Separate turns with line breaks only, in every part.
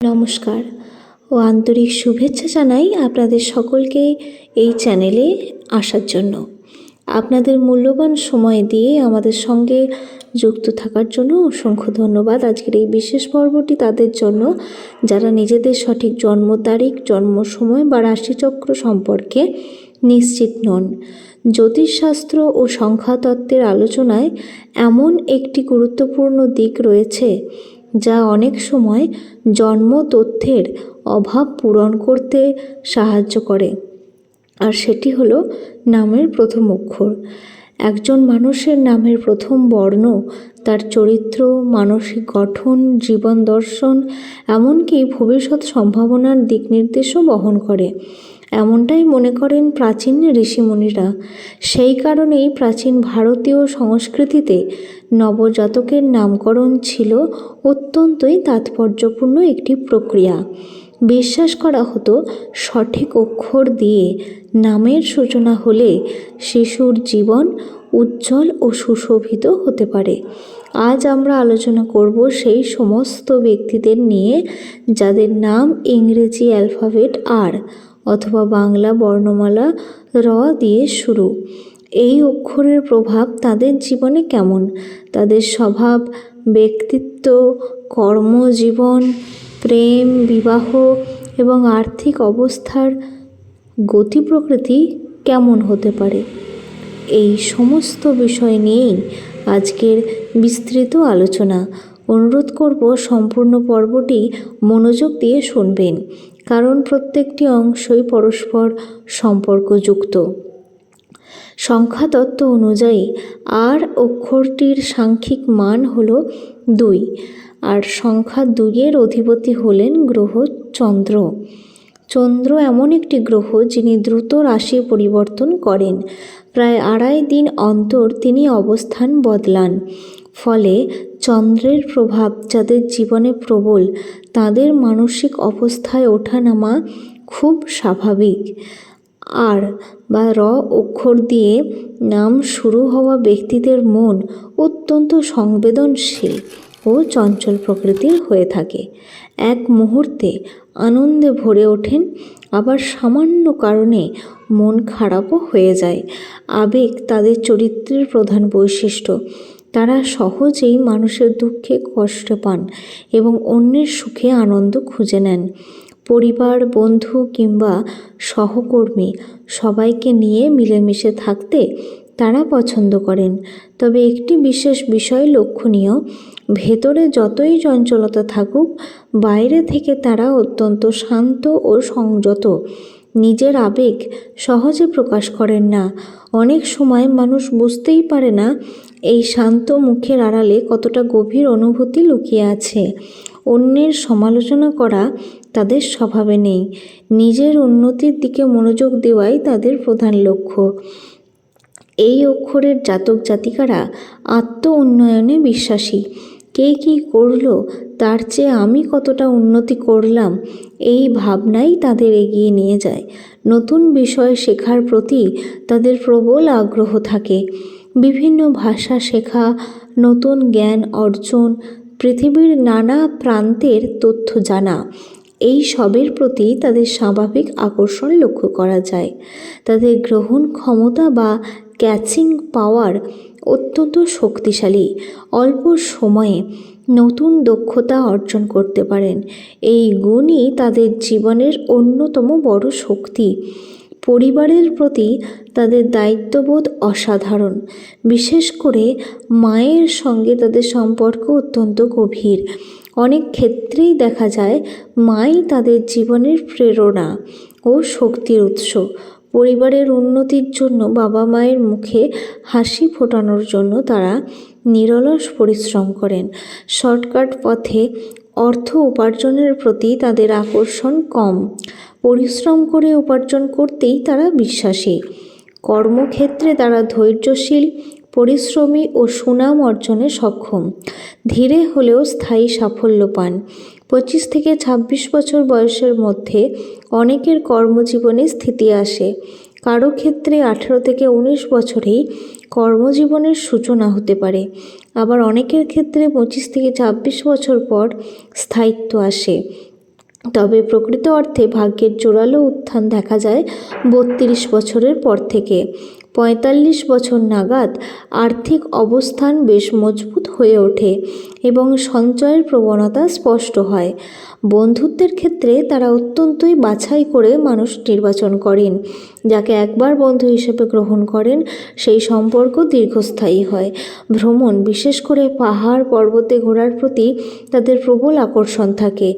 নমস্কার ও আন্তরিক শুভেচ্ছা জানাই আপনাদের সকলকে এই চ্যানেলে আসার জন্য। আপনাদের মূল্যবান সময় দিয়ে আমাদের সঙ্গে যুক্ত থাকার জন্য অসংখ্য ধন্যবাদ। আজকের এই বিশেষ পর্বটি তাদের জন্য যারা নিজেদের সঠিক জন্ম তারিখ, জন্ম সময় বা রাশিচক্র সম্পর্কে নিশ্চিত নন। জ্যোতিষশাস্ত্র ও সংখ্যাতত্ত্বের আলোচনায় এমন একটি গুরুত্বপূর্ণ দিক রয়েছে যা অনেক সময় জন্ম তথ্যের অভাব পূরণ করতে সাহায্য করে, আর সেটি হলো নামের প্রথম অক্ষর। একজন মানুষের নামের প্রথম বর্ণ তার চরিত্র, মানসিক গঠন, জীবন দর্শন, এমনকি ভবিষ্যৎ সম্ভাবনার দিক নির্দেশও বহন করে, এমনটাই মনে করেন প্রাচীন ঋষিমুনিরা। সেই কারণেই প্রাচীন ভারতীয় সংস্কৃতিতে নবজাতকের নামকরণ ছিল অত্যন্তই তাৎপর্যপূর্ণ একটি প্রক্রিয়া। বিশ্বাস করা হতো সঠিক অক্ষর দিয়ে নামের সূচনা হলে শিশুর জীবন উজ্জ্বল ও সুশোভিত হতে পারে। আজ আমরা আলোচনা করব সেই সমস্ত ব্যক্তিদের নিয়ে যাদের নাম ইংরেজি অ্যালফাবেট আর অথবা বাংলা বর্ণমালা র দিয়ে শুরু। এই অক্ষরের প্রভাব তাদের জীবনে কেমন, তাদের স্বভাব, ব্যক্তিত্ব, কর্মজীবন, প্রেম, বিবাহ এবং আর্থিক অবস্থার গতি প্রকৃতি কেমন হতে পারে, এই সমস্ত বিষয় নিয়েই আজকের বিস্তৃত আলোচনা। অনুরোধ করব সম্পূর্ণ পর্বটি মনোযোগ দিয়ে শুনবেন, কারণ প্রত্যেকটি অংশই পরস্পর সম্পর্কযুক্ত। সংখ্যাতত্ত্ব অনুযায়ী আর অক্ষরটির সাংখ্যিক মান হল 2, আর সংখ্যা 2-এর অধিপতি হলেন গ্রহ চন্দ্র। চন্দ্র এমন একটি গ্রহ যিনি দ্রুত রাশি পরিবর্তন করেন। প্রায় 2.5 দিন অন্তর তিনি অবস্থান বদলান। ফলে চন্দ্রের প্রভাব যাদের জীবনে প্রবল, তাদের মানসিক অবস্থায় ওঠানামা খুব স্বাভাবিক। আর বা র অক্ষর দিয়ে নাম শুরু হওয়া ব্যক্তিদের মন অত্যন্ত সংবেদনশীল ও চঞ্চল প্রকৃতির হয়ে থাকে। এক মুহূর্তে আনন্দে ভরে ওঠেন, আবার সামান্য কারণে মন খারাপও হয়ে যায়। আবেগ তাদের চরিত্রের প্রধান বৈশিষ্ট্য। তারা সহজেই মানুষের দুঃখে কষ্ট পান এবং অন্যের সুখে আনন্দ খুঁজে নেন। পরিবার, বন্ধু কিংবা সহকর্মী সবাইকে নিয়ে মিলেমিশে থাকতে তারা পছন্দ করেন। তবে একটি বিশেষ বিষয় লক্ষণীয়, ভেতরে যতই চঞ্চলতা থাকুক, বাইরে থেকে তারা অত্যন্ত শান্ত ও সংযত। নিজের আবেগ সহজে প্রকাশ করেন না। অনেক সময় মানুষ বুঝতেই পারে না এই শান্ত মুখের আড়ালে কতটা গভীর অনুভূতি লুকিয়ে আছে। অন্যের সমালোচনা করা তাদের স্বভাবে নেই। নিজের উন্নতির দিকে মনোযোগ দেওয়াই তাদের প্রধান লক্ষ্য। এই অক্ষরের জাতক জাতিকারা আত্ম উন্নয়নে বিশ্বাসী। কে কী করলো তার চেয়ে আমি কতটা উন্নতি করলাম, এই ভাবনাই তাদের এগিয়ে নিয়ে যায়। নতুন বিষয় শেখার প্রতি তাদের প্রবল আগ্রহ থাকে। বিভিন্ন ভাষা শেখা, নতুন জ্ঞান অর্জন, পৃথিবীর নানা প্রান্তের তথ্য জানা, এই সবের প্রতি তাদের স্বাভাবিক আকর্ষণ লক্ষ্য করা যায়। তাদের গ্রহণ ক্ষমতা বা ক্যাচিং পাওয়ার অত্যন্ত শক্তিশালী। অল্প সময়ে নতুন দক্ষতা অর্জন করতে পারেন। এই গুণই তাদের জীবনের অন্যতম বড় শক্তি। পরিবারের প্রতি তাদের দায়িত্ববোধ অসাধারণ। বিশেষ করে মায়ের সঙ্গে তাদের সম্পর্ক অত্যন্ত গভীর। অনেক ক্ষেত্রেই দেখা যায় মাই তাদের জীবনের প্রেরণা ও শক্তির উৎস। পরিবারের উন্নতির জন্য, বাবা মায়ের মুখে হাসি ফোটানোর জন্য তারা নিরলস পরিশ্রম করেন। শর্টকাট পথে অর্থ উপার্জনের প্রতি তাদের আকর্ষণ কম। পরিশ্রম করে উপার্জন করতেই তারা বিশ্বাসী। কর্মক্ষেত্রে তারা ধৈর্যশীল, পরিশ্রমী ও সুনাম অর্জনে সক্ষম। ধীরে হলেও স্থায়ী সাফল্য পান। 25 থেকে 26 বছর বয়সের মধ্যে অনেকের কর্মজীবনে স্থিতি আসে। কারো ক্ষেত্রে 18 থেকে 19 বছরেই কর্মজীবনের সূচনা হতে পারে। আবার অনেকের ক্ষেত্রে 25 থেকে 26 বছর পর স্থায়িত্ব আসে। তবে প্রকৃত অর্থে ভাগ্যের জোরালো উত্থান দেখা যায় 32 বছরের পর থেকে। 45 বছর নাগাদ আর্থিক অবস্থান বেশ মজবুত হয়ে ওঠে এবং সঞ্চয়ের প্রবণতা স্পষ্ট হয়। বন্ধুত্বের ক্ষেত্রে তারা অত্যন্তই বাছাই করে মানুষ নির্বাচন করেন। যাকে একবার বন্ধু হিসেবে গ্রহণ করেন সেই সম্পর্ক দীর্ঘস্থায়ী হয়। ভ্রমণ, বিশেষ করে পাহাড় পর্বতে ঘোরার প্রতি তাদের প্রবল আকর্ষণ থাকে।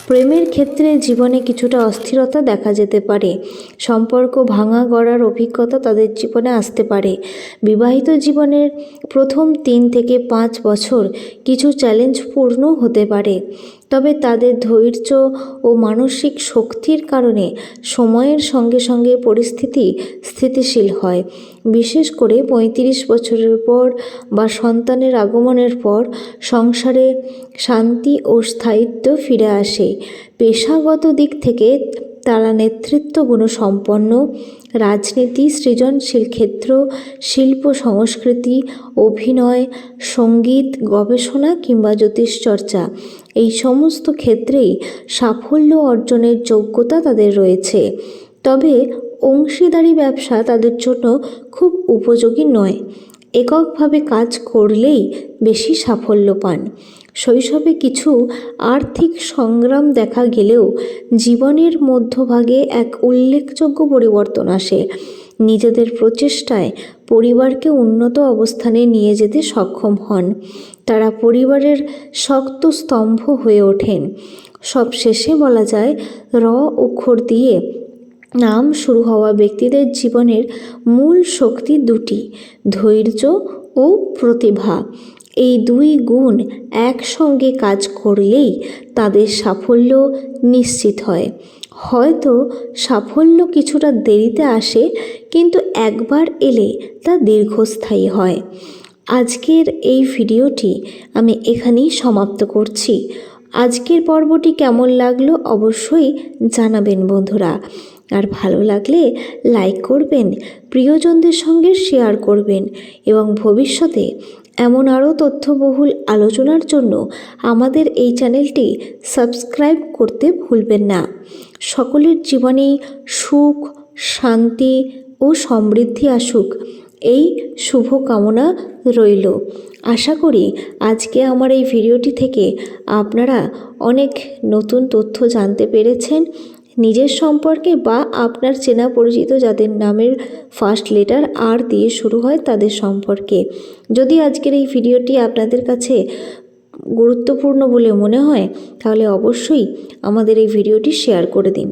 প্রেমের ক্ষেত্রে জীবনে কিছুটা অস্থিরতা দেখা যেতে পারে। সম্পর্ক ভাঙা গড়ার অভিজ্ঞতা তাদের জীবনে আসতে পারে। বিবাহিত জীবনের প্রথম 3 থেকে 5 বছর কিছু চ্যালেঞ্জপূর্ণ হতে পারে, তবে তাদের ধৈর্য ও মানসিক শক্তির কারণে সময়ের সঙ্গে সঙ্গে পরিস্থিতি স্থিতিশীল হয়। বিশেষ করে 35 বছরের পর বা সন্তানের আগমনের পর সংসারে শান্তি ও স্থায়িত্ব ফিরে আসে। পেশাগত দিক থেকে তারা নেতৃত্ব গুণসম্পন্ন। রাজনীতি, সৃজনশীল ক্ষেত্র, শিল্প সংস্কৃতি, অভিনয়, সঙ্গীত, গবেষণা কিংবা জ্যোতিষচর্চা, এই সমস্ত ক্ষেত্রেই সাফল্য অর্জনের যোগ্যতা তাদের রয়েছে। তবে অংশীদারি ব্যবসা তাদের জন্য খুব উপযোগী নয়। এককভাবে কাজ করলেই বেশি সাফল্য পান। শৈশবে কিছু আর্থিক সংগ্রাম দেখা গেলেও জীবনের মধ্যভাগে এক উল্লেখযোগ্য পরিবর্তন আসে। নিজেদের প্রচেষ্টায় পরিবারকে উন্নত অবস্থানে নিয়ে যেতে সক্ষম হন। তারা পরিবারের শক্ত স্তম্ভ হয়ে ওঠেন। সবশেষে বলা যায়, র অক্ষর দিয়ে নাম শুরু হওয়া ব্যক্তিদের জীবনের মূল শক্তি দুটি: ধৈর্য ও প্রতিভা। এই 2 গুণ একসঙ্গে কাজ করলেই তাদের সাফল্য নিশ্চিত হয়। হয়তো সাফল্য কিছুটা দেরিতে আসে, কিন্তু একবার এলে তা দীর্ঘস্থায়ী হয়। আজকের এই ভিডিওটি আমি এখানেই সমাপ্ত করছি। আজকের পর্বটি কেমন লাগলো অবশ্যই জানাবেন বন্ধুরা। আর ভালো লাগলে লাইক করবেন, প্রিয়জনদের সঙ্গে শেয়ার করবেন এবং ভবিষ্যতে এমন আরও তথ্যবহুল আলোচনার জন্য আমাদের এই চ্যানেলটি সাবস্ক্রাইব করতে ভুলবেন না। সকলের জীবনেই সুখ, শান্তি ও সমৃদ্ধি আসুক, এই শুভ কামনা রইল। আশা করি আজকে আমার এই ভিডিওটি থেকে আপনারা অনেক নতুন তথ্য জানতে পেরেছেন নিজের সম্পর্কে বা আপনার চেনা পরিচিত যাদের নামের ফার্স্ট লেটার আর দিয়ে শুরু হয় তাদের সম্পর্কে। যদি আজকের এই ভিডিওটি আপনাদের কাছে গুরুত্বপূর্ণ বলে মনে হয় তাহলে অবশ্যই আমাদের এই ভিডিওটি শেয়ার করে দিন।